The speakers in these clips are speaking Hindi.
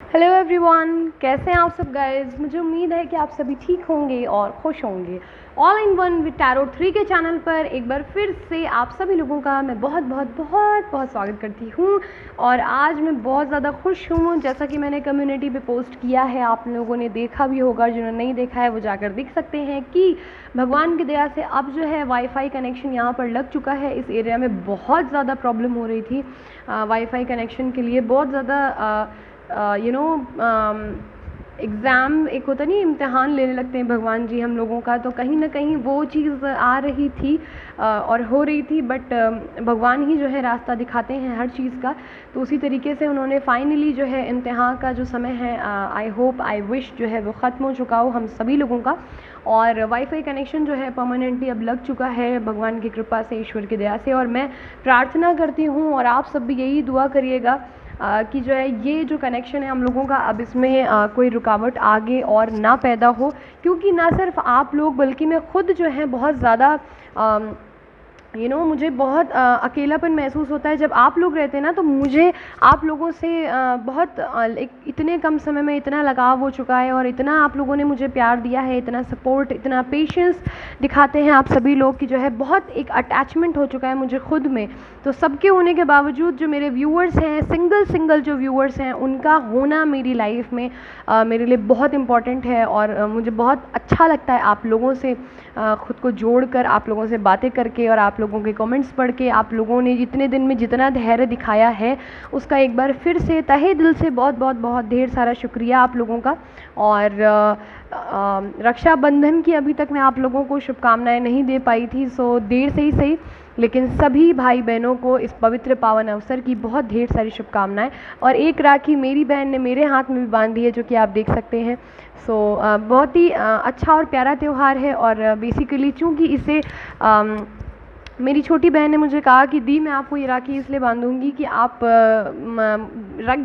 हेलो एवरीवन, कैसे हैं आप सब गाइस। मुझे उम्मीद है कि आप सभी ठीक होंगे और खुश होंगे। All in one with tarot 3 के चैनल पर एक बार फिर से आप सभी लोगों का मैं बहुत बहुत बहुत बहुत स्वागत करती हूँ। और आज मैं बहुत ज़्यादा खुश हूँ। जैसा कि मैंने कम्युनिटी पे पोस्ट किया है, आप लोगों ने देखा भी होगा, जिन्होंने नहीं देखा है वो जाकर देख सकते हैं कि भगवान की दया से अब जो है वाईफाई कनेक्शन यहाँ पर लग चुका है। इस एरिया में बहुत ज़्यादा प्रॉब्लम हो रही थी वाईफाई कनेक्शन के लिए। बहुत ज़्यादा एग्ज़ाम एक होता नहीं, इम्तिहान लेने लगते हैं भगवान जी हम लोगों का, तो कहीं ना कहीं वो चीज़ आ रही थी और हो रही थी। बट भगवान ही जो है रास्ता दिखाते हैं हर चीज़ का। तो उसी तरीके से उन्होंने फाइनली जो है इम्तिहान का जो समय है, आई होप आई विश जो है वो ख़त्म हो चुका हो हम सभी लोगों का। और वाईफाई कनेक्शन जो है परमानेंटली अब लग चुका है भगवान की कृपा से, ईश्वर की दया से। और मैं प्रार्थना करती हूँ और आप सब भी यही दुआ करिएगा कि जो है ये जो कनेक्शन है हम लोगों का, अब इसमें कोई रुकावट आगे और ना पैदा हो। क्योंकि ना सिर्फ आप लोग बल्कि मैं खुद जो है बहुत ज़्यादा मुझे बहुत अकेलापन महसूस होता है जब आप लोग रहते हैं ना। तो मुझे आप लोगों से बहुत एक इतने कम समय में इतना लगाव हो चुका है और इतना आप लोगों ने मुझे प्यार दिया है, इतना सपोर्ट, इतना पेशेंस दिखाते हैं आप सभी लोग कि जो है बहुत एक अटैचमेंट हो चुका है मुझे खुद में। तो सबके होने के बावजूद जो मेरे व्यूअर्स हैं, सिंगल जो व्यूअर्स हैं, उनका होना मेरी लाइफ में मेरे लिए बहुत इम्पॉर्टेंट है। और मुझे बहुत अच्छा लगता है आप लोगों से ख़ुद को जोड़कर, आप लोगों से बातें करके और आप लोगों के कमेंट्स पढ़ के। आप लोगों ने इतने दिन में जितना धैर्य दिखाया है उसका एक बार फिर से तहे दिल से बहुत बहुत बहुत ढेर सारा शुक्रिया आप लोगों का। और रक्षाबंधन की अभी तक मैं आप लोगों को शुभकामनाएं नहीं दे पाई थी, सो देर से ही सही, लेकिन सभी भाई बहनों को इस पवित्र पावन अवसर की बहुत ढेर सारी शुभकामनाएं। और एक राखी मेरी बहन ने मेरे हाथ में भी बांधी है, जो कि आप देख सकते हैं। सो बहुत ही अच्छा और प्यारा त्यौहार है। और बेसिकली चूँकि इसे मेरी छोटी बहन ने मुझे कहा कि दी मैं आपको ये राखी इसलिए बांधूंगी कि आप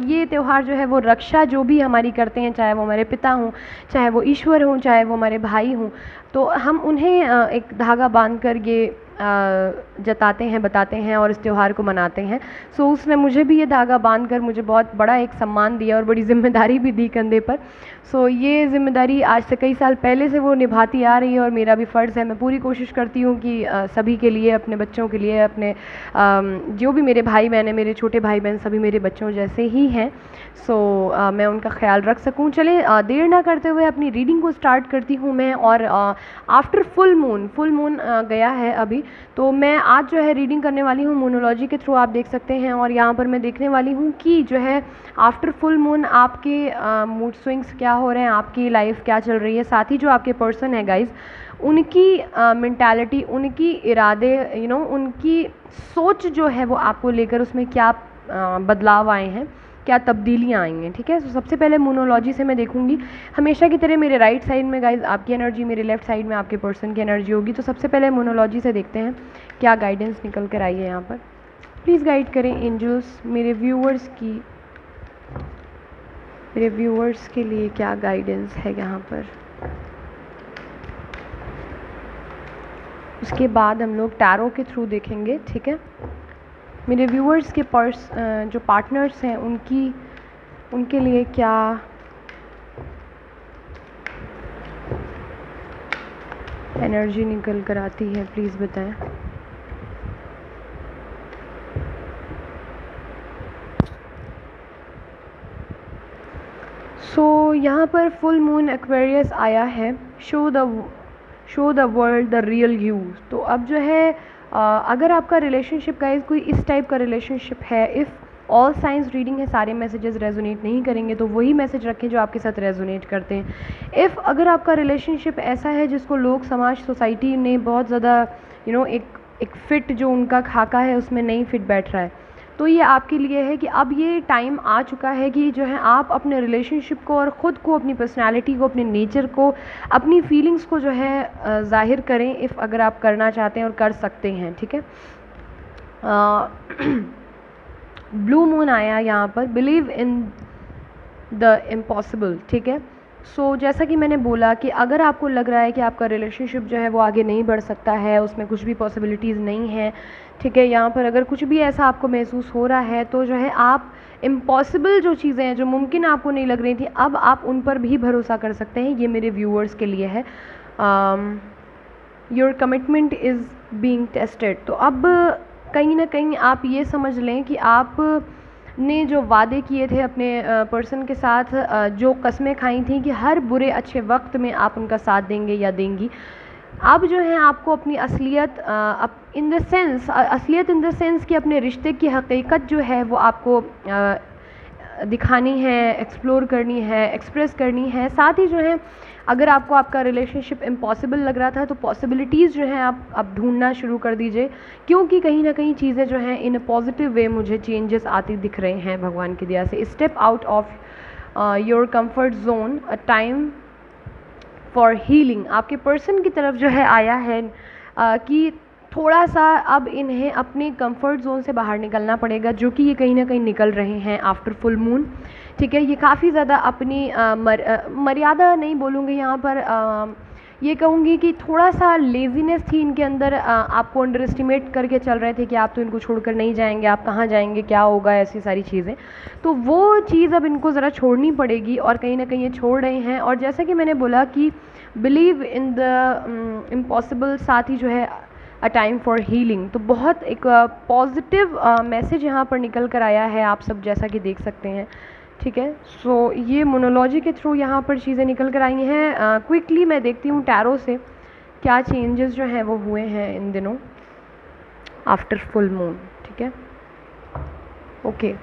ये त्यौहार जो है वो रक्षा जो भी हमारी करते हैं, चाहे वो हमारे पिता हों, चाहे वो ईश्वर हों, चाहे वो हमारे भाई हों, तो हम उन्हें एक धागा बांध कर ये जताते हैं, बताते हैं और इस त्यौहार को मनाते हैं। सो उसने मुझे भी ये धागा बांध कर मुझे बहुत बड़ा एक सम्मान दिया और बड़ी जिम्मेदारी भी दी कंधे पर। सो ये जिम्मेदारी आज से कई साल पहले से वो निभाती आ रही है और मेरा भी फ़र्ज़ है। मैं पूरी कोशिश करती हूँ कि सभी के लिए, अपने बच्चों के लिए, अपने जो भी मेरे भाई बहन हैं, मेरे छोटे भाई बहन सभी मेरे बच्चों जैसे ही हैं। सो मैं उनका ख्याल रख सकूँ। चले देर ना करते हुए अपनी रीडिंग को स्टार्ट करती हूँ मैं। और आफ्टर फुल मून गया है अभी, तो मैं आज जो है रीडिंग करने वाली हूँ मोनोलॉजी के थ्रू, आप देख सकते हैं। और यहाँ पर मैं देखने वाली हूँ कि जो है आफ्टर फुल मून आपके मूड स्विंग्स क्या हो रहे हैं, आपकी लाइफ क्या चल रही है। साथ ही जो आपके पर्सन है गाइज, उनकी मेंटालिटी, उनकी इरादे, उनकी सोच जो है वो आपको लेकर उसमें क्या बदलाव आए हैं, क्या तब्दीलियाँ आई हैं। ठीक है, तो सबसे पहले मोनोलॉजी से मैं देखूंगी। हमेशा की तरह मेरे राइट साइड में गाइज आपकी एनर्जी, मेरे लेफ्ट साइड में आपके पर्सन की एनर्जी होगी। तो सबसे पहले मोनोलॉजी से देखते हैं क्या गाइडेंस निकल कर आई है यहाँ पर। प्लीज़ गाइड करें एंजल्स मेरे व्यूअर्स के लिए क्या गाइडेंस है यहाँ पर। उसके बाद हम लोग टैरो के थ्रू देखेंगे। ठीक है, मेरे व्यूअर्स के जो पार्टनर्स हैं उनके लिए क्या एनर्जी निकल कर आती है, प्लीज़ बताएं। सो यहाँ पर फुल मून एक्वेरियस आया है। Show the world the real you. तो अब जो है अगर आपका रिलेशनशिप का कोई इस टाइप का रिलेशनशिप है, इफ़ ऑल साइंस रीडिंग है, सारे मैसेजेस रेजोनेट नहीं करेंगे, तो वही मैसेज रखें जो आपके साथ रेजोनेट करते हैं। इफ़ अगर आपका रिलेशनशिप ऐसा है जिसको लोग, समाज, सोसाइटी ने बहुत ज़्यादा एक फ़िट जो उनका खाका है उसमें नहीं फिट बैठ रहा है, तो ये आपके लिए है कि अब ये टाइम आ चुका है कि जो है आप अपने रिलेशनशिप को और ख़ुद को, अपनी पर्सनालिटी को, अपने नेचर को, अपनी फीलिंग्स को जो है ज़ाहिर करें, इफ़ अगर आप करना चाहते हैं और कर सकते हैं। ठीक है, ब्लू मून आया यहाँ पर। Believe in the impossible. ठीक है, जैसा कि मैंने बोला कि अगर आपको लग रहा है कि आपका रिलेशनशिप जो है वो आगे नहीं बढ़ सकता है, उसमें कुछ भी पॉसिबिलिटीज़ नहीं है, ठीक है, यहाँ पर अगर कुछ भी ऐसा आपको महसूस हो रहा है तो जो है आप इम्पॉसिबल जो चीज़ें हैं, जो मुमकिन आपको नहीं लग रही थी, अब आप उन पर भी भरोसा कर सकते हैं। ये मेरे व्यूअर्स के लिए है। Your commitment is being tested. तो अब कहीं ना कहीं आप ये समझ लें कि आप ने जो वादे किए थे अपने पर्सन के साथ, जो कस्में खाई थी कि हर बुरे अच्छे वक्त में आप उनका साथ देंगे या देंगी, अब जो है आपको अपनी असलियत इन द सेंस, असलियत इन द सेंस कि अपने रिश्ते की हकीकत जो है वो आपको दिखानी है, एक्सप्लोर करनी है, एक्सप्रेस करनी है। साथ ही जो है अगर आपको आपका रिलेशनशिप इम्पॉसिबल लग रहा था तो पॉसिबिलिटीज़ जो हैं आप ढूंढना शुरू कर दीजिए, क्योंकि कहीं ना कहीं चीज़ें जो हैं इन अ पॉजिटिव वे मुझे चेंजेस आती दिख रहे हैं भगवान की दया से। Step out of your comfort zone, a time for healing. आपके पर्सन की तरफ जो है आया है कि थोड़ा सा अब इन्हें अपने कंफर्ट जोन से बाहर निकलना पड़ेगा, जो कि ये कहीं ना कहीं निकल रहे हैं आफ्टर फुल मून, ठीक है। ये काफ़ी ज़्यादा अपनी मर्यादा नहीं बोलूँगी यहाँ पर, ये कहूँगी कि थोड़ा सा लेज़ीनेस थी इनके अंदर। आपको अंडर एस्टिमेट करके चल रहे थे कि आप तो इनको छोड़कर नहीं जाएंगे, आप कहाँ जाएंगे, क्या होगा, ऐसी सारी चीज़ें। तो वो चीज़ अब इनको ज़रा छोड़नी पड़ेगी और कहीं ना कहीं ये छोड़ रहे हैं। और जैसा कि मैंने बोला कि बिलीव इन द इम्पॉसिबल, साथ ही जो है अ टाइम फॉर हीलिंग। तो बहुत एक पॉजिटिव मैसेज यहाँ पर निकल कर आया है, आप सब जैसा कि देख सकते हैं, ठीक है। ये मोनोलॉजी के थ्रू यहाँ पर चीज़ें निकल कर आई हैं। क्विकली मैं देखती हूँ टैरो से क्या चेंजेस जो हैं वो हुए हैं इन दिनों आफ्टर फुल मून, ठीक है। ओके,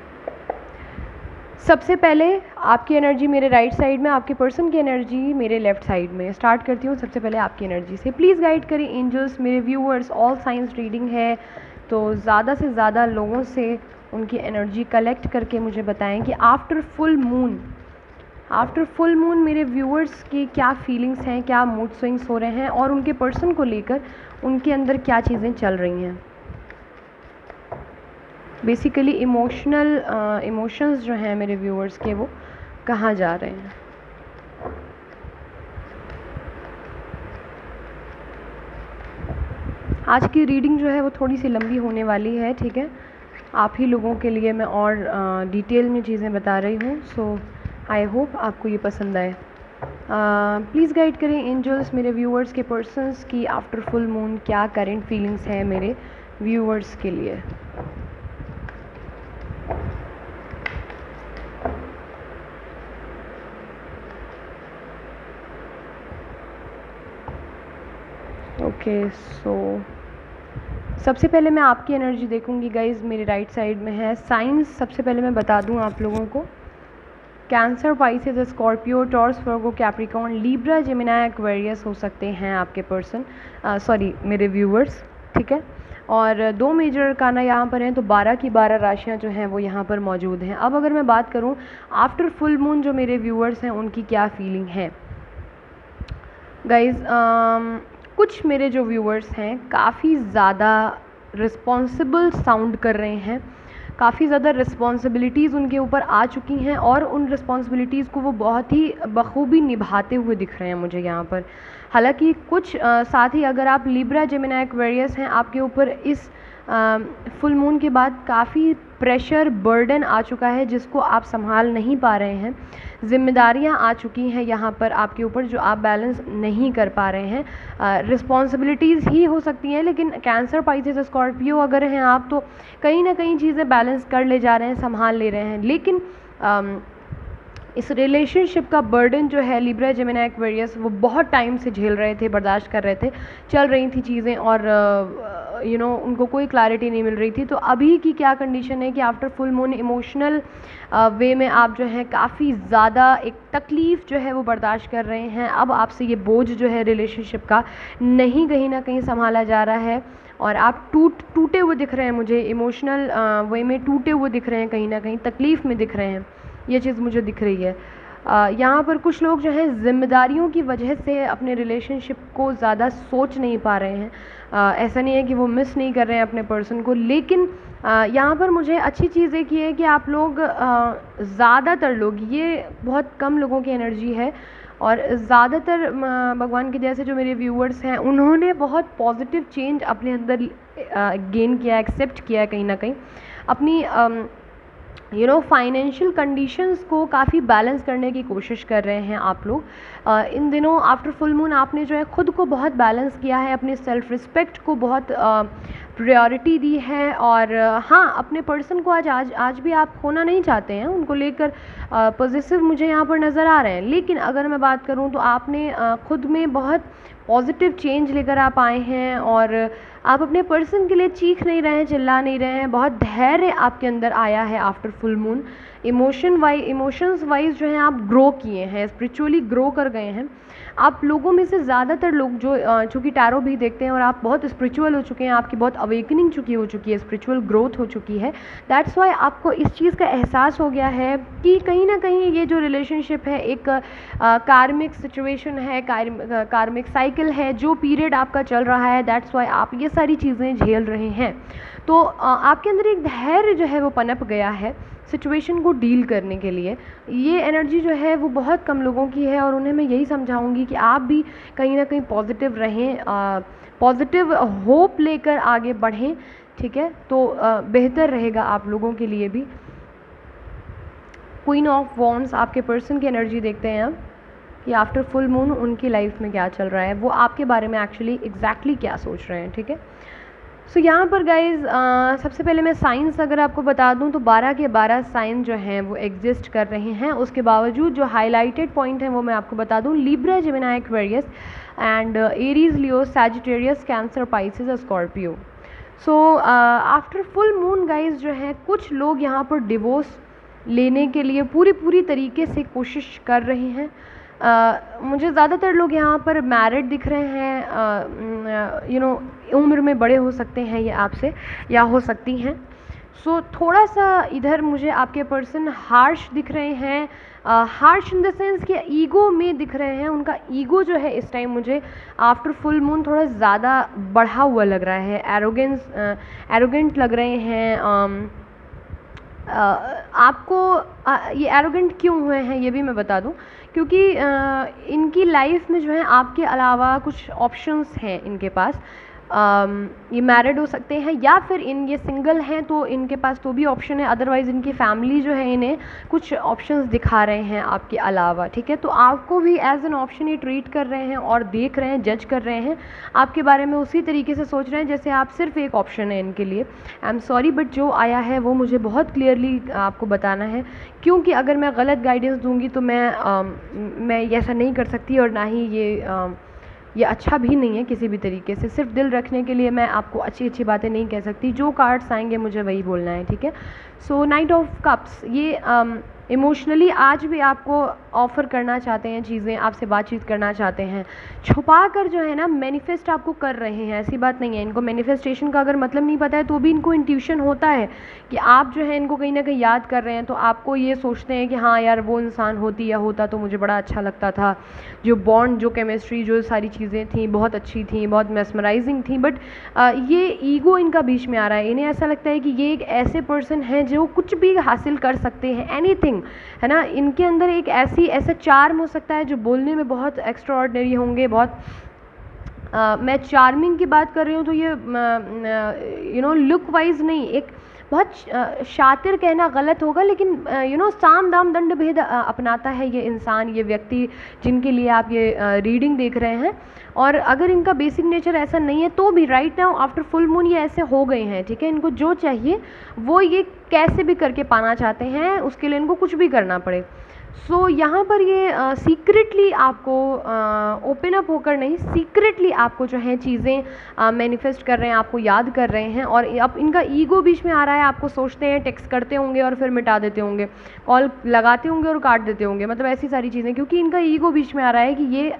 सबसे पहले आपकी एनर्जी मेरे राइट साइड में, आपके पर्सन की एनर्जी मेरे लेफ्ट साइड में। स्टार्ट करती हूँ सबसे पहले आपकी एनर्जी से। प्लीज़ गाइड करें एंजल्स मेरे व्यूअर्स, ऑल साइंस रीडिंग है तो ज़्यादा से ज़्यादा लोगों से उनकी एनर्जी कलेक्ट करके मुझे बताएं कि आफ्टर फुल मून मेरे व्यूअर्स की क्या फीलिंग्स हैं, क्या मूड स्विंग्स हो रहे हैं और उनके पर्सन को लेकर उनके अंदर क्या चीज़ें चल रही हैं। बेसिकली इमोशंस जो हैं मेरे व्यूअर्स के वो कहाँ जा रहे हैं। आज की रीडिंग जो है वो थोड़ी सी लंबी होने वाली है, ठीक है। आप ही लोगों के लिए मैं और डिटेल में चीज़ें बता रही हूँ, सो आई होप आपको ये पसंद आए। प्लीज़ गाइड करें एंजल्स मेरे व्यूअर्स के पर्सन्स की आफ्टर फुल मून क्या करेंट फीलिंग्स हैं मेरे व्यूअर्स के लिए। ओके, सबसे पहले मैं आपकी एनर्जी देखूंगी गाइज, मेरी राइट साइड में है। साइंस सबसे पहले मैं बता दूं आप लोगों को, cancer, Pisces, Scorpio, taurus, Virgo, Capricorn, Libra, Gemini, Aquarius हो सकते हैं आपके पर्सन, मेरे व्यूअर्स, ठीक है। और 2 मेजर अरकाना यहाँ पर हैं, तो 12 की 12 राशियाँ जो हैं वो यहाँ पर मौजूद हैं। अब अगर मैं बात करूँ आफ्टर फुल मून जो मेरे व्यूअर्स हैं उनकी क्या फीलिंग है गाइज। कुछ मेरे जो व्यूअर्स हैं काफ़ी ज़्यादा रिस्पॉन्सिबल साउंड कर रहे हैं, काफ़ी ज़्यादा रिस्पॉन्सिबिलिटीज़ उनके ऊपर आ चुकी हैं और उन रिस्पॉन्सिबिलिटीज़ को वो बहुत ही बखूबी निभाते हुए दिख रहे हैं मुझे यहाँ पर। हालांकि कुछ साथ ही अगर आप लिब्रा, जेमिनी, एक्वेरियस हैं, आपके ऊपर इस फुल मून के बाद काफ़ी प्रेशर, बर्डन आ चुका है जिसको आप संभाल नहीं पा रहे हैं। जिम्मेदारियां आ चुकी हैं यहाँ पर आपके ऊपर जो आप बैलेंस नहीं कर पा रहे हैं। रिस्पॉन्सिबिलिटीज़ ही हो सकती हैं, लेकिन कैंसर, पाइसेस, स्कॉर्पियो अगर हैं आप तो कहीं ना कहीं चीज़ें बैलेंस कर ले जा रहे हैं, संभाल ले रहे हैं। लेकिन इस रिलेशनशिप का बर्डन जो है लिब्रा, जेमिनी, एक्वेरियस वो बहुत टाइम से झेल रहे थे, बर्दाश्त कर रहे थे, चल रही थी चीज़ें और उनको कोई क्लैरिटी नहीं मिल रही थी। तो अभी की क्या कंडीशन है कि आफ्टर फुल मून इमोशनल वे में आप जो है काफ़ी ज़्यादा एक तकलीफ़ जो है वो बर्दाश्त कर रहे हैं। अब आपसे ये बोझ जो है रिलेशनशिप का नहीं कहीं ना कहीं संभाला जा रहा है और आप टूटे हुए दिख रहे हैं मुझे, इमोशनल वे में टूटे हुए दिख रहे हैं, कहीं ना कहीं तकलीफ़ में दिख रहे हैं, ये चीज़ मुझे दिख रही है। यहाँ पर कुछ लोग जो हैं ज़िम्मेदारियों की वजह से अपने रिलेशनशिप को ज़्यादा सोच नहीं पा रहे हैं। ऐसा नहीं है कि वो मिस नहीं कर रहे हैं अपने पर्सन को, लेकिन यहाँ पर मुझे अच्छी चीज़ एक ये है कि आप लोग ज़्यादातर लोग, ये बहुत कम लोगों की एनर्जी है, और ज़्यादातर भगवान की दया से जो मेरे व्यूअर्स हैं उन्होंने बहुत पॉजिटिव चेंज अपने अंदर गेन किया, एक्सेप्ट किया है कहीं ना कहीं। अपनी फाइनेंशियल कंडीशंस को काफ़ी बैलेंस करने की कोशिश कर रहे हैं आप लोग। इन दिनों आफ्टर फुल मून आपने जो है खुद को बहुत बैलेंस किया है, अपनी सेल्फ रिस्पेक्ट को बहुत प्रायोरिटी दी है। और हाँ, अपने पर्सन को आज भी आप खोना नहीं चाहते हैं, उनको लेकर पॉजिटिव मुझे यहाँ पर नज़र आ रहे हैं। लेकिन अगर मैं बात करूँ तो आपने खुद में बहुत पॉजिटिव चेंज लेकर आप आए हैं और आप अपने पर्सन के लिए चीख नहीं रहे हैं, चिल्ला नहीं रहे हैं। बहुत धैर्य आपके अंदर आया है after full moon. Emotions wise जो है आप ग्रो किए हैं, स्पिरिचुअली ग्रो कर गए हैं। आप लोगों में से ज़्यादातर लोग जो चूँकि टैरो भी देखते हैं और आप बहुत स्पिरिचुअल हो चुके हैं, आपकी बहुत अवेकनिंग हो चुकी है, स्पिरिचुअल ग्रोथ हो चुकी है। दैट्स वाई आपको इस चीज़ का एहसास हो गया है कि कहीं ना कहीं ये जो रिलेशनशिप है एक कार्मिक सिचुएशन है, कार्मिक साइकिल है, जो पीरियड आपका चल रहा है। दैट्स वाई आप ये सारी चीज़ें झेल रहे हैं। तो आपके अंदर एक धैर्य जो है वो पनप गया है सिचुएशन को डील करने के लिए। ये एनर्जी जो है वो बहुत कम लोगों की है और उन्हें मैं यही समझाऊंगी कि आप भी कहीं ना कहीं पॉजिटिव रहें, पॉजिटिव होप लेकर आगे बढ़ें, ठीक है? तो बेहतर रहेगा आप लोगों के लिए भी। क्वीन ऑफ वॉन्ड्स आपके पर्सन की एनर्जी देखते हैं अब कि आफ्टर फुल मून उनकी लाइफ में क्या चल रहा है, वो आपके बारे में एक्चुअली एग्जैक्टली क्या सोच रहे हैं, ठीक है? सो यहाँ पर गाइज सबसे पहले मैं साइंस अगर आपको बता दूँ तो 12 के 12 साइन जो हैं वो एग्जिस्ट कर रहे हैं। उसके बावजूद जो हाईलाइटेड पॉइंट हैं वो मैं आपको बता दूँ, Libra, Gemini, Aquarius and Aries, Leo, Sagittarius, Cancer, Pisces और Scorpio. So after full moon guys जो है कुछ लोग यहाँ पर डिवोर्स लेने के लिए पूरी तरीके से कोशिश कर रहे हैं। मुझे ज़्यादातर लोग यहाँ पर मैरिड दिख रहे हैं, उम्र में बड़े हो सकते हैं ये आपसे या हो सकती हैं। सो थोड़ा सा इधर मुझे आपके पर्सन हार्श दिख रहे हैं, हार्श इन द सेंस कि ईगो में दिख रहे हैं। उनका ईगो जो है इस टाइम मुझे आफ्टर फुल मून थोड़ा ज़्यादा बढ़ा हुआ लग रहा है, एरोगेंट लग रहे हैं। आपको ये एरोगेंट क्यों हुए हैं ये भी मैं बता दूं, क्योंकि इनकी लाइफ में जो है आपके अलावा कुछ ऑप्शंस हैं इनके पास। ये मैरिड हो सकते हैं या फिर ये सिंगल हैं तो इनके पास तो भी ऑप्शन है, अदरवाइज़ इनकी फैमिली जो है इन्हें कुछ ऑप्शंस दिखा रहे हैं आपके अलावा, ठीक है? तो आपको भी एज एन ऑप्शन ये ट्रीट कर रहे हैं और देख रहे हैं, जज कर रहे हैं आपके बारे में, उसी तरीके से सोच रहे हैं जैसे आप सिर्फ एक ऑप्शन है इनके लिए। आई एम सॉरी बट जो आया है वो मुझे बहुत क्लियरली आपको बताना है, क्योंकि अगर मैं गलत गाइडेंस दूंगी तो मैं ऐसा नहीं कर सकती और ना ही ये अच्छा भी नहीं है किसी भी तरीके से। सिर्फ दिल रखने के लिए मैं आपको अच्छी बातें नहीं कह सकती, जो कार्ड्स आएंगे मुझे वही बोलना है, ठीक है? सो नाइट ऑफ कप्स ये इमोशनली आज भी आपको ऑफ़र करना चाहते हैं चीज़ें, आपसे बातचीत करना चाहते हैं, छुपा कर जो है ना मैनिफेस्ट आपको कर रहे हैं। ऐसी बात नहीं है, इनको मैनिफेस्टेशन का अगर मतलब नहीं पता है तो भी इनको इंट्यूशन होता है कि आप जो है इनको कहीं ना कहीं याद कर रहे हैं, तो आपको ये सोचते हैं कि हाँ यार वो इंसान होती या होता तो मुझे बड़ा अच्छा लगता था, जो बॉन्ड, जो केमिस्ट्री, जो सारी चीज़ें थी बहुत अच्छी थी, बहुत मेस्मराइजिंग थी। बट ये ईगो इनका बीच में आ रहा है, इन्हें ऐसा लगता है कि ये एक ऐसे पर्सन हैं जो कुछ भी हासिल कर सकते हैं, एनीथिंग, है ना? इनके अंदर एक ऐसा चार्म हो सकता है जो बोलने में बहुत एक्स्ट्राऑर्डिनरी होंगे, बहुत मैं चार्मिंग की बात कर रही हूँ तो ये लुक वाइज नहीं, एक बहुत शातिर कहना गलत होगा, लेकिन साम दाम दंड भेद अपनाता है ये इंसान, ये व्यक्ति जिनके लिए आप ये रीडिंग देख रहे हैं। और अगर इनका बेसिक नेचर ऐसा नहीं है तो भी right now after full moon ये ऐसे हो गए हैं, ठीक है? इनको जो चाहिए वो ये कैसे भी करके पाना चाहते हैं, उसके लिए इनको कुछ भी करना पड़े। सो यहाँ पर ये सीक्रेटली आपको ओपन अप होकर नहीं, सीक्रेटली आपको जो है चीज़ें मैनिफेस्ट कर रहे हैं, आपको याद कर रहे हैं। और अब इनका ईगो बीच में आ रहा है, आपको सोचते हैं, टेक्स्ट करते होंगे और फिर मिटा देते होंगे, कॉल लगाते होंगे और काट देते होंगे, मतलब ऐसी सारी चीज़ें, क्योंकि इनका ईगो बीच में आ रहा है कि ये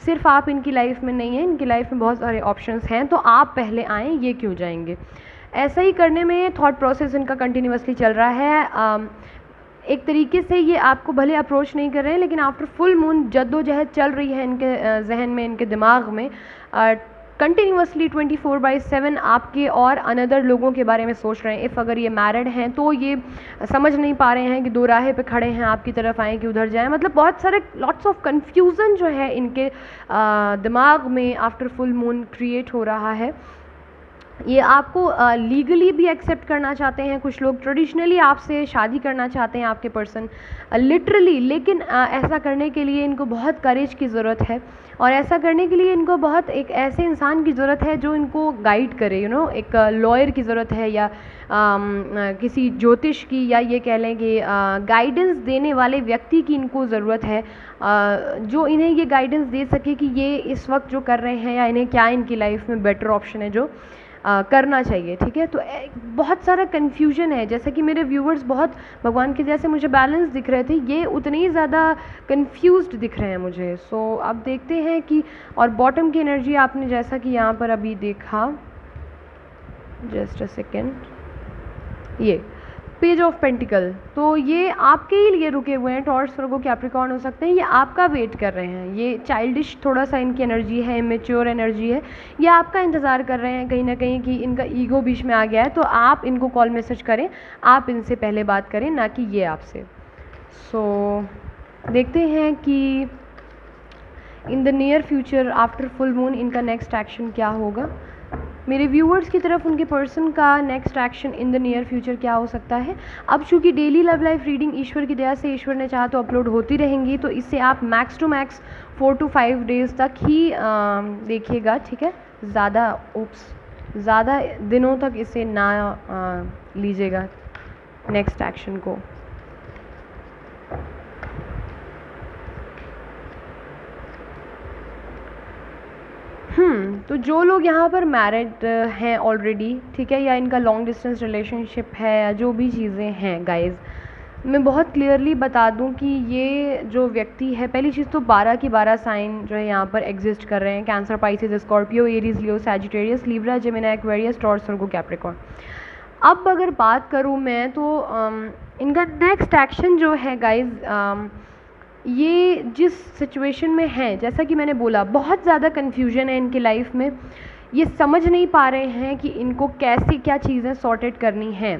सिर्फ आप इनकी लाइफ में नहीं है, इनकी लाइफ में बहुत सारे ऑप्शंस हैं, तो आप पहले आएँ, ये क्यों जाएंगे? ऐसा ही करने में थॉट प्रोसेस इनका कंटिन्यूसली चल रहा है। एक तरीके से ये आपको भले अप्रोच नहीं कर रहे हैं, लेकिन आफ्टर फुल मून जद्दोजहद चल रही है इनके जहन में, इनके दिमाग में। कंटिन्यूसली 24/7 आपके और अनदर लोगों के बारे में सोच रहे हैं। इफ़ अगर ये मैरिड हैं तो ये समझ नहीं पा रहे हैं कि दो राहे पे खड़े हैं, आपकी तरफ आएँ कि उधर जाएँ। मतलब बहुत सारे लॉट्स ऑफ कन्फ्यूज़न जो है इनके दिमाग में आफ्टर फुल मून क्रिएट हो रहा है। ये आपको लीगली भी एक्सेप्ट करना चाहते हैं, कुछ लोग ट्रेडिशनली आपसे शादी करना चाहते हैं आपके पर्सन लिटरली, लेकिन ऐसा करने के लिए इनको बहुत करेज की ज़रूरत है और ऐसा करने के लिए इनको बहुत एक ऐसे इंसान की ज़रूरत है जो इनको गाइड करे, एक लॉयर की ज़रूरत है या किसी ज्योतिष की, या ये कह लें कि गाइडेंस देने वाले व्यक्ति की इनको ज़रूरत है, जो इन्हें ये गाइडेंस दे सके कि ये इस वक्त जो कर रहे हैं या इन्हें क्या इनकी लाइफ में बेटर ऑप्शन है जो करना चाहिए। ठीक है, तो बहुत सारा कन्फ्यूजन है। जैसे कि मेरे व्यूवर्स बहुत भगवान के जैसे मुझे बैलेंस दिख रहे थे, ये उतने ही ज़्यादा कन्फ्यूज्ड दिख रहे हैं मुझे। सो अब देखते हैं कि, और बॉटम की एनर्जी आपने जैसा कि यहाँ पर अभी देखा, जस्ट अ सेकेंड, ये पेज ऑफ पेंटिकल, तो ये आपके ही लिए रुके हुए हैं। टॉरस, वर्गो, कैप्रिकॉर्न हो सकते हैं, ये आपका वेट कर रहे हैं। ये चाइल्डिश थोड़ा सा इनकी एनर्जी है, इमेच्योर एनर्जी है, ये आपका इंतज़ार कर रहे हैं कहीं ना कहीं कि इनका ईगो बीच में आ गया है, तो आप इनको कॉल मैसेज करें, आप इनसे पहले बात करें, ना कि ये आपसे। सो देखते हैं कि इन the near future after full moon इनका नेक्स्ट एक्शन क्या होगा। मेरे व्यूअर्स की तरफ उनके पर्सन का next action in the near future क्या हो सकता है। अब चूँकि डेली लव लाइफ रीडिंग ईश्वर की दया से, ईश्वर ने चाहा तो अपलोड होती रहेंगी, तो इससे आप max to max 4 to 5 days तक ही देखिएगा। ठीक है, ज़्यादा दिनों तक इसे ना लीजिएगा नेक्स्ट एक्शन को। तो जो लोग यहाँ पर मैरिड हैं ऑलरेडी, ठीक है, या इनका लॉन्ग डिस्टेंस रिलेशनशिप है, या जो भी चीज़ें हैं गाइज़, मैं बहुत क्लियरली बता दूं कि ये जो व्यक्ति है, पहली चीज़ तो 12 की 12 साइन जो है यहाँ पर एग्जिस्ट कर रहे हैं। Cancer, Pisces, Scorpio, Aries, Leo, Sagittarius, Libra, Gemini, Aquarius, Taurus, Virgo, Capricorn. अब अगर बात करूँ मैं तो इनका नेक्स्ट एक्शन जो है गाइज़, ये जिस सिचुएशन में हैं, जैसा कि मैंने बोला, बहुत ज़्यादा कन्फ्यूजन है इनकी लाइफ में। ये समझ नहीं पा रहे हैं कि इनको कैसे क्या चीज़ें सॉर्टेड करनी हैं।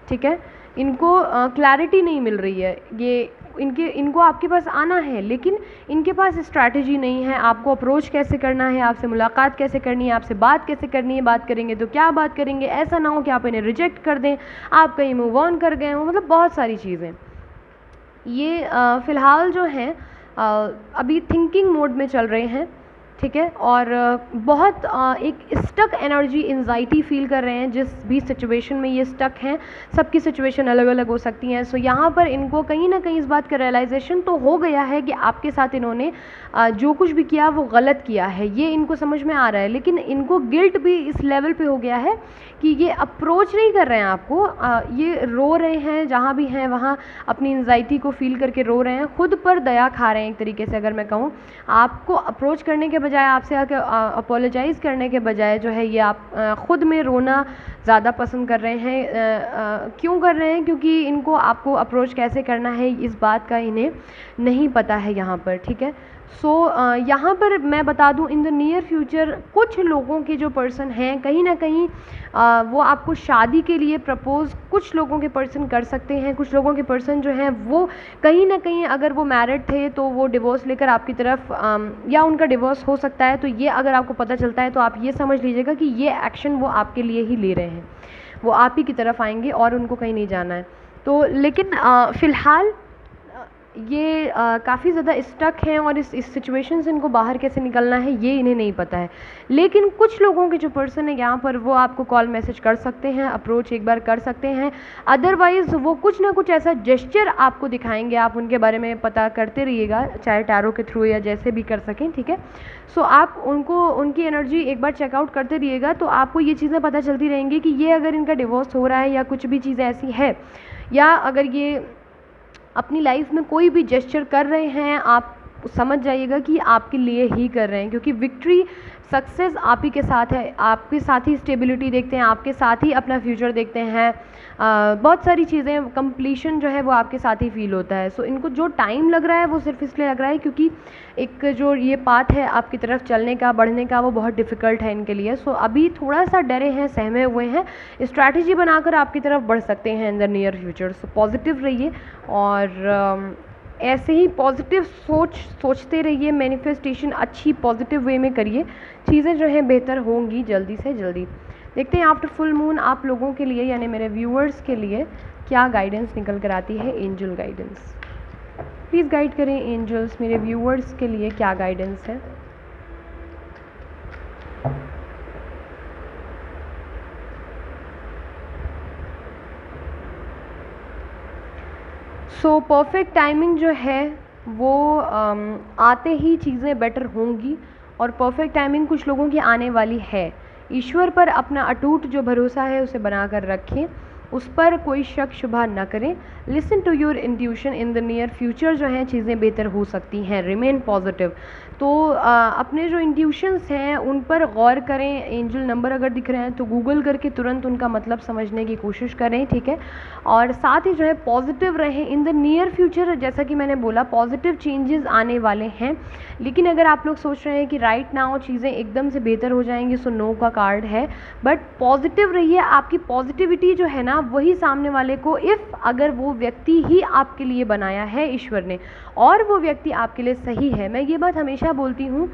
ठीक है, इनको क्लैरिटी नहीं मिल रही है। ये इनको आपके पास आना है, लेकिन इनके पास स्ट्रैटेजी नहीं है। आपको अप्रोच कैसे करना है, आपसे मुलाकात कैसे करनी है, आपसे बात कैसे करनी है, बात करेंगे तो क्या बात करेंगे, ऐसा ना हो कि आप इन्हें रिजेक्ट कर दें, आप कहीं मूव ऑन कर गए हो, मतलब बहुत सारी चीज़ें। ये फ़िलहाल जो हैं अभी थिंकिंग मोड में चल रहे हैं। ठीक है, और बहुत एक स्टक एनर्जी, एंजाइटी फील कर रहे हैं जिस भी सिचुएशन में ये स्टक हैं। सबकी सिचुएशन अलग अलग हो सकती हैं। सो यहाँ पर इनको कहीं ना कहीं इस बात का रियलाइजेशन तो हो गया है कि आपके साथ इन्होंने जो कुछ भी किया वो गलत किया है, ये इनको समझ में आ रहा है। लेकिन इनको गिल्ट भी इस लेवल पे हो गया है कि ये अप्रोच नहीं कर रहे हैं आपको, ये रो रहे हैं, जहाँ भी हैं वहाँ अपनी एंजाइटी को फील करके रो रहे हैं, खुद पर दया खा रहे हैं एक तरीके से। अगर मैं कहूँ, आपको अप्रोच करने के बजाय, आपसे आके अपोलोजाइज़ करने के बजाय जो है ये आप ख़ुद में रोना ज़्यादा पसंद कर रहे हैं। क्यों कर रहे हैं? क्योंकि इनको आपको अप्रोच कैसे करना है इस बात का इन्हें नहीं पता है यहाँ पर। ठीक है, सो यहाँ पर मैं बता दूँ, इन द नियर फ्यूचर कुछ लोगों के जो पर्सन हैं, कहीं ना कहीं वो आपको शादी के लिए प्रपोज़ कुछ लोगों के पर्सन कर सकते हैं। कुछ लोगों के पर्सन जो हैं वो कहीं ना कहीं, अगर वो मैरिड थे तो वो डिवोर्स लेकर आपकी तरफ, या उनका डिवोर्स हो सकता है, तो ये अगर आपको पता चलता है तो आप ये समझ लीजिएगा कि ये एक्शन वो आपके लिए ही ले रहे हैं, वो आप ही की तरफ आएंगे और उनको कहीं नहीं जाना है। तो लेकिन फ़िलहाल ये काफ़ी ज़्यादा स्टक हैं और इस सिचुएशन से इनको बाहर कैसे निकलना है ये इन्हें नहीं पता है। लेकिन कुछ लोगों के जो पर्सन है यहाँ पर, वो आपको कॉल मैसेज कर सकते हैं, अप्रोच एक बार कर सकते हैं। अदरवाइज़ वो कुछ ना कुछ ऐसा जेस्चर आपको दिखाएंगे, आप उनके बारे में पता करते रहिएगा, चाहे टैरो के थ्रू या जैसे भी कर सकें। ठीक है, सो आप उनकी एनर्जी एक बार चेकआउट करते रहिएगा, तो आपको ये चीज़ें पता चलती रहेंगी कि ये अगर इनका डिवोर्स हो रहा है या कुछ भी चीज़ ऐसी है, या अगर ये अपनी लाइफ में कोई भी जेस्चर कर रहे हैं, आप समझ जाइएगा कि आपके लिए ही कर रहे हैं। क्योंकि विक्ट्री, सक्सेस आप ही के साथ है, आपके साथ ही स्टेबिलिटी देखते हैं, आपके साथ ही अपना फ्यूचर देखते हैं। बहुत सारी चीज़ें कंप्लीशन जो है वो आपके साथ ही फील होता है। सो इनको जो टाइम लग रहा है वो सिर्फ इसलिए लग रहा है क्योंकि एक जो ये पाथ है आपकी तरफ चलने का, बढ़ने का, वो बहुत डिफ़िकल्ट है इनके लिए। सो अभी थोड़ा सा डरे हैं, सहमे हुए हैं, स्ट्रैटेजी बनाकर आपकी तरफ बढ़ सकते हैं इन the near future. So positive रहिए और ऐसे ही पॉजिटिव सोचते रहिए, मैनिफेस्टेशन अच्छी पॉजिटिव वे में करिए, चीज़ें जो हैं बेहतर होंगी जल्दी से जल्दी। देखते हैं आफ्टर फुल मून आप लोगों के लिए यानी मेरे व्यूअर्स के लिए क्या गाइडेंस निकल कर आती है। एंजल गाइडेंस प्लीज़ गाइड करें एंजल्स, मेरे व्यूअर्स के लिए क्या गाइडेंस है। सो परफेक्ट टाइमिंग जो है वो आते ही चीज़ें बेटर होंगी और परफेक्ट टाइमिंग कुछ लोगों की आने वाली है। ईश्वर पर अपना अटूट जो भरोसा है उसे बनाकर रखें, उस पर कोई शक शुबा न करें। Listen to your intuition, in the near future जो हैं चीज़ें बेहतर हो सकती हैं। Remain positive. तो अपने जो इंट्यूशंस हैं उन पर गौर करें। एंजल नंबर अगर दिख रहे हैं तो गूगल करके तुरंत उनका मतलब समझने की कोशिश करें, ठीक है। और साथ ही जो है पॉजिटिव रहें। इन द नियर फ्यूचर जैसा कि मैंने बोला पॉजिटिव चेंजेस आने वाले हैं, लेकिन अगर आप लोग सोच रहे हैं कि राइट नाउ चीज़ें एकदम से बेहतर हो जाएंगी, सो नो का कार्ड है। बट पॉजिटिव रहिए, आपकी पॉजिटिविटी जो है ना वही सामने वाले को, इफ़ अगर वो व्यक्ति ही आपके लिए बनाया है ईश्वर ने और वो व्यक्ति आपके लिए सही है, मैं ये बात हमेशा बोलती हूँ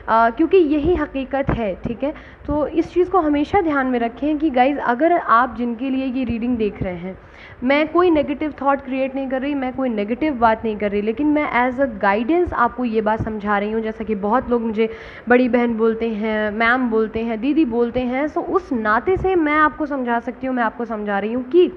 क्योंकि यही हकीकत है, ठीक है। तो इस चीज़ को हमेशा ध्यान में रखें कि गाइज़ अगर आप जिनके लिए ये रीडिंग देख रहे हैं, मैं कोई नेगेटिव थॉट क्रिएट नहीं कर रही, मैं कोई नेगेटिव बात नहीं कर रही, लेकिन मैं एज अ गाइडेंस आपको ये बात समझा रही हूँ। जैसा कि बहुत लोग मुझे बड़ी बहन बोलते हैं, मैम बोलते हैं, दीदी बोलते हैं, सो उस नाते से मैं आपको समझा सकती हूँ, मैं आपको समझा रही हूँ कि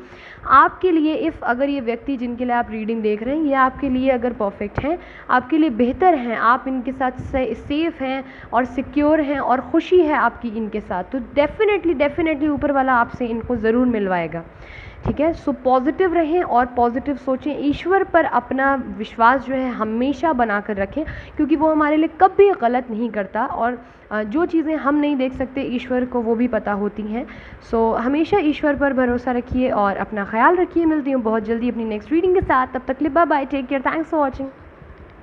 आपके लिए इफ़ अगर ये व्यक्ति जिनके लिए आप रीडिंग देख रहे हैं ये आपके लिए अगर परफेक्ट हैं, आपके लिए बेहतर हैं, आप इनके साथ सेफ़ हैं और सिक्योर हैं और खुशी है आपकी इनके साथ, तो डेफिनेटली ऊपर वाला आपसे इनको ज़रूर मिलवाएगा, ठीक है। सो पॉजिटिव रहें और पॉजिटिव सोचें। ईश्वर पर अपना विश्वास जो है हमेशा बना कर रखें क्योंकि वो हमारे लिए कभी गलत नहीं करता और जो चीज़ें हम नहीं देख सकते ईश्वर को वो भी पता होती हैं। सो हमेशा ईश्वर पर भरोसा रखिए और अपना ख्याल रखिए। मिलती हूँ बहुत जल्दी अपनी नेक्स्ट रीडिंग के साथ, तब तक के लिए bye bye, take care, thanks for watching.